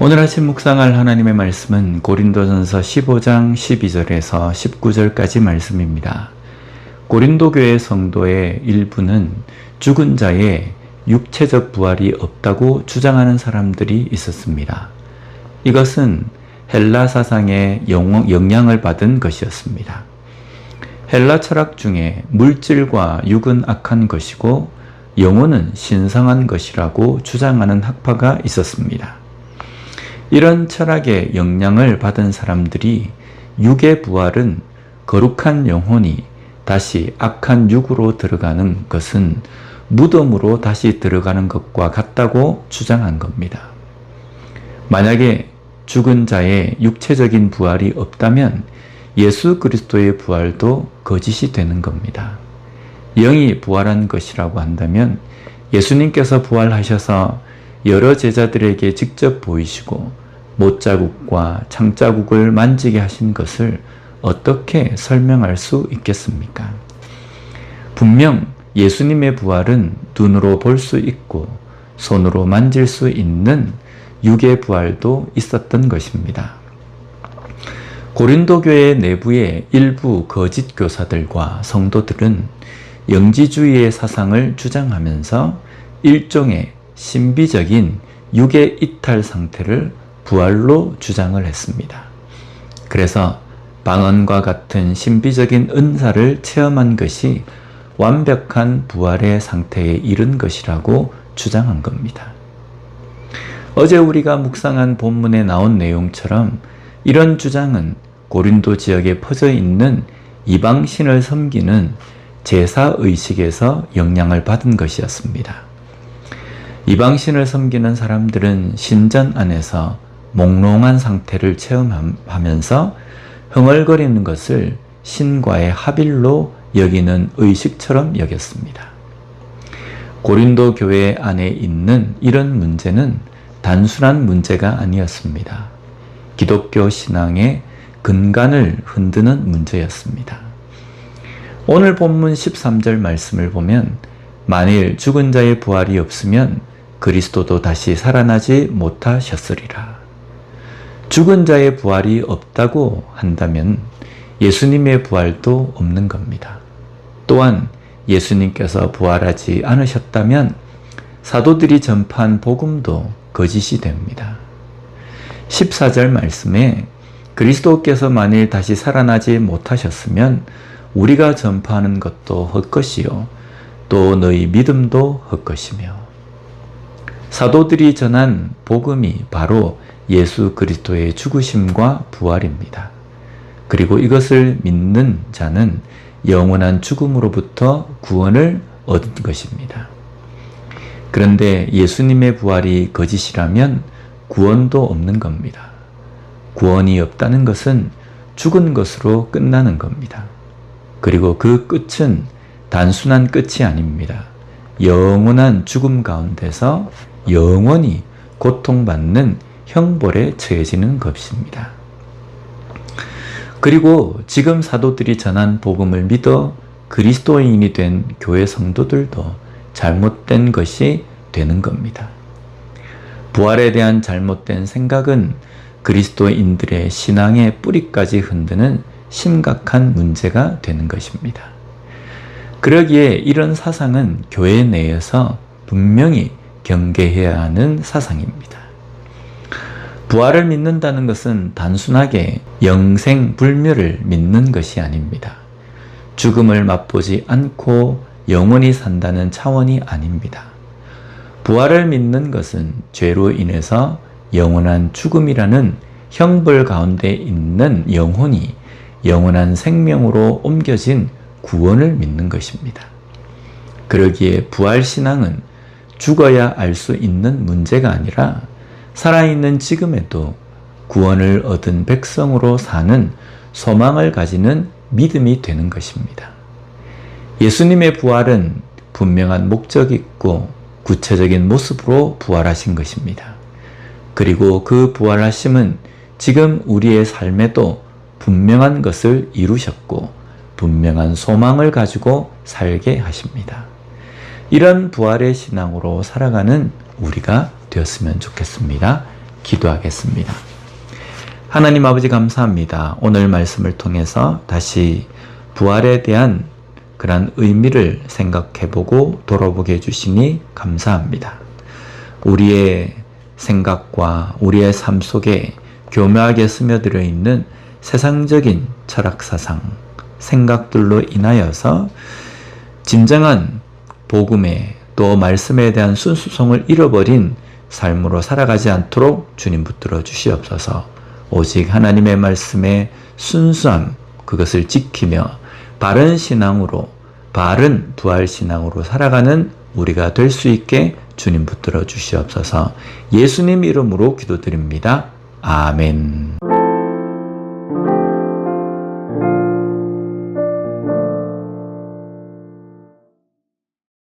오늘 아침 묵상할 하나님의 말씀은 고린도전서 15장 12절에서 19절까지 말씀입니다. 고린도 교회 성도의 일부는 죽은 자의 육체적 부활이 없다고 주장하는 사람들이 있었습니다. 이것은 헬라 사상의 영향을 받은 것이었습니다. 헬라 철학 중에 물질과 육은 악한 것이고 영혼은 신성한 것이라고 주장하는 학파가 있었습니다. 이런 철학의 영향을 받은 사람들이 육의 부활은 거룩한 영혼이 다시 악한 육으로 들어가는 것은 무덤으로 다시 들어가는 것과 같다고 주장한 겁니다. 만약에 죽은 자의 육체적인 부활이 없다면 예수 그리스도의 부활도 거짓이 되는 겁니다. 영이 부활한 것이라고 한다면 예수님께서 부활하셔서 여러 제자들에게 직접 보이시고 못자국과 창자국을 만지게 하신 것을 어떻게 설명할 수 있겠습니까? 분명 예수님의 부활은 눈으로 볼 수 있고 손으로 만질 수 있는 육의 부활도 있었던 것입니다. 고린도 교회 내부의 일부 거짓 교사들과 성도들은 영지주의의 사상을 주장하면서 일종의 신비적인 육의 이탈 상태를 부활로 주장을 했습니다. 그래서 방언과 같은 신비적인 은사를 체험한 것이 완벽한 부활의 상태에 이른 것이라고 주장한 겁니다. 어제 우리가 묵상한 본문에 나온 내용처럼 이런 주장은 고린도 지역에 퍼져 있는 이방신을 섬기는 제사의식에서 영향을 받은 것이었습니다. 이방신을 섬기는 사람들은 신전 안에서 몽롱한 상태를 체험하면서 흥얼거리는 것을 신과의 합일로 여기는 의식처럼 여겼습니다. 고린도 교회 안에 있는 이런 문제는 단순한 문제가 아니었습니다. 기독교 신앙의 근간을 흔드는 문제였습니다. 오늘 본문 13절 말씀을 보면 만일 죽은 자의 부활이 없으면 그리스도도 다시 살아나지 못하셨으리라. 죽은 자의 부활이 없다고 한다면 예수님의 부활도 없는 겁니다. 또한 예수님께서 부활하지 않으셨다면 사도들이 전파한 복음도 거짓이 됩니다. 14절 말씀에 그리스도께서 만일 다시 살아나지 못하셨으면 우리가 전파하는 것도 헛것이요 또 너희 믿음도 헛것이며, 사도들이 전한 복음이 바로 예수 그리스도의 죽으심과 부활입니다. 그리고 이것을 믿는 자는 영원한 죽음으로부터 구원을 얻은 것입니다. 그런데 예수님의 부활이 거짓이라면 구원도 없는 겁니다. 구원이 없다는 것은 죽은 것으로 끝나는 겁니다. 그리고 그 끝은 단순한 끝이 아닙니다. 영원한 죽음 가운데서 영원히 고통받는 형벌에 처해지는 것입니다. 그리고 지금 사도들이 전한 복음을 믿어 그리스도인이 된 교회 성도들도 잘못된 것이 되는 겁니다. 부활에 대한 잘못된 생각은 그리스도인들의 신앙의 뿌리까지 흔드는 심각한 문제가 되는 것입니다. 그러기에 이런 사상은 교회 내에서 분명히 경계해야 하는 사상입니다. 부활을 믿는다는 것은 단순하게 영생불멸을 믿는 것이 아닙니다. 죽음을 맛보지 않고 영원히 산다는 차원이 아닙니다. 부활을 믿는 것은 죄로 인해서 영원한 죽음이라는 형벌 가운데 있는 영혼이 영원한 생명으로 옮겨진 구원을 믿는 것입니다. 그러기에 부활신앙은 죽어야 알 수 있는 문제가 아니라 살아있는 지금에도 구원을 얻은 백성으로 사는 소망을 가지는 믿음이 되는 것입니다. 예수님의 부활은 분명한 목적이 있고 구체적인 모습으로 부활하신 것입니다. 그리고 그 부활하심은 지금 우리의 삶에도 분명한 것을 이루셨고 분명한 소망을 가지고 살게 하십니다. 이런 부활의 신앙으로 살아가는 우리가 되었으면 좋겠습니다. 기도하겠습니다. 하나님 아버지 감사합니다. 오늘 말씀을 통해서 다시 부활에 대한 그런 의미를 생각해보고 돌아보게 해주시니 감사합니다. 우리의 생각과 우리의 삶 속에 교묘하게 스며들어 있는 세상적인 철학사상, 생각들로 인하여서 진정한 복음에 또 말씀에 대한 순수성을 잃어버린 삶으로 살아가지 않도록 주님 붙들어 주시옵소서. 오직 하나님의 말씀의 순수함, 그것을 지키며 바른 신앙으로, 바른 부활신앙으로 살아가는 우리가 될 수 있게 주님 붙들어 주시옵소서. 예수님 이름으로 기도드립니다. 아멘.